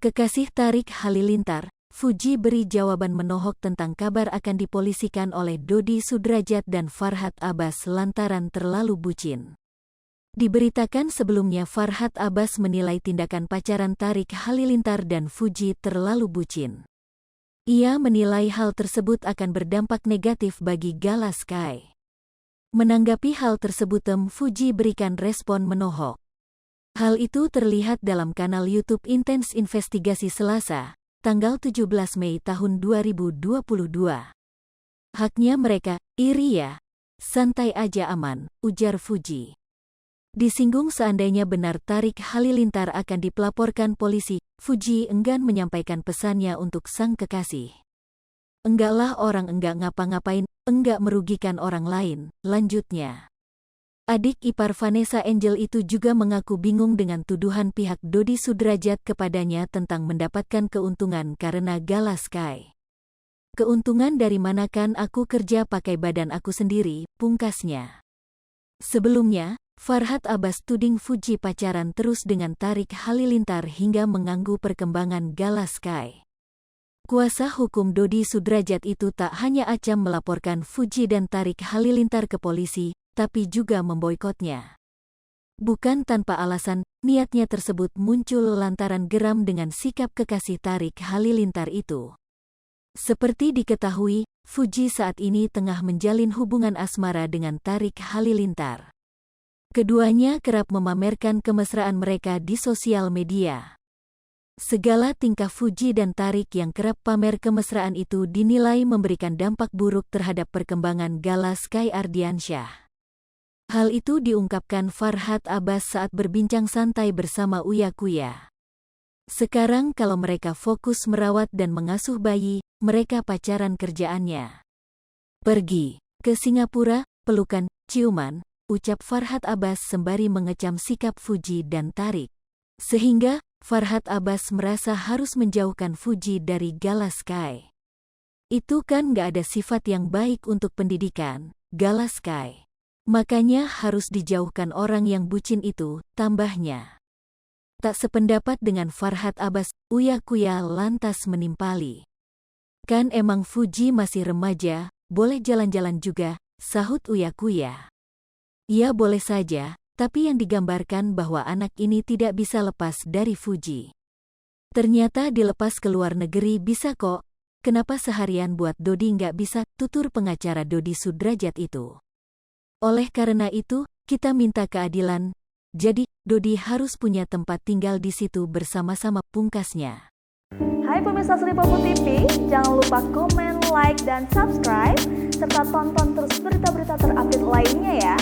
Kekasih Tarik Halilintar, Fuji beri jawaban menohok tentang kabar akan dipolisikan oleh Dodi Sudrajat dan Farhad Abbas lantaran terlalu bucin. Diberitakan sebelumnya Farhad Abbas menilai tindakan pacaran Tarik Halilintar dan Fuji terlalu bucin. Ia menilai hal tersebut akan berdampak negatif bagi Gala Sky. Menanggapi hal tersebut Fuji berikan respon menohok. Hal itu terlihat dalam kanal YouTube Intens Investigasi Selasa, tanggal 17 Mei tahun 2022. Haknya mereka, iri ya? Santai aja aman, ujar Fuji. Disinggung seandainya benar Tarik Halilintar akan dipelaporkan polisi, Fuji enggan menyampaikan pesannya untuk sang kekasih. Enggaklah orang enggak ngapa-ngapain, enggak merugikan orang lain, lanjutnya. Adik ipar Vanessa Angel itu juga mengaku bingung dengan tuduhan pihak Dodi Sudrajat kepadanya tentang mendapatkan keuntungan karena Gala Sky. Keuntungan dari mana kan aku kerja pakai badan aku sendiri, pungkasnya. Sebelumnya, Farhad Abbas tuding Fuji pacaran terus dengan Tarik Halilintar hingga mengganggu perkembangan Gala Sky. Kuasa hukum Dodi Sudrajat itu tak hanya acam melaporkan Fuji dan Tarik Halilintar ke polisi, tapi juga memboikotnya. Bukan tanpa alasan, niatnya tersebut muncul lantaran geram dengan sikap kekasih Tarik Halilintar itu. Seperti diketahui, Fuji saat ini tengah menjalin hubungan asmara dengan Tarik Halilintar. Keduanya kerap memamerkan kemesraan mereka di sosial media. Segala tingkah Fuji dan Tarik yang kerap pamer kemesraan itu dinilai memberikan dampak buruk terhadap perkembangan Gala Sky Ardiansyah. Hal itu diungkapkan Farhad Abbas saat berbincang santai bersama Uya Kuya. Sekarang kalau mereka fokus merawat dan mengasuh bayi, mereka pacaran kerjaannya. Pergi ke Singapura, pelukan, ciuman, ucap Farhad Abbas sembari mengecam sikap Fuji dan Tarik. Sehingga, Farhad Abbas merasa harus menjauhkan Fuji dari Gala Sky. Itu kan gak ada sifat yang baik untuk pendidikan, Gala Sky. Makanya harus dijauhkan orang yang bucin itu, tambahnya. Tak sependapat dengan Farhad Abbas, Uya Kuya lantas menimpali. Kan emang Fuji masih remaja, boleh jalan-jalan juga, sahut Uya Kuya. Ya boleh saja, tapi yang digambarkan bahwa anak ini tidak bisa lepas dari Fuji. Ternyata dilepas ke luar negeri bisa kok, kenapa seharian buat Dodi nggak bisa, tutur pengacara Dodi Sudrajat itu. Oleh karena itu, kita minta keadilan, jadi Dodi harus punya tempat tinggal di situ bersama-sama, pungkasnya. Hai pemirsa Sri Popo TV, jangan lupa komen, like, dan subscribe, serta tonton terus berita-berita terupdate lainnya ya.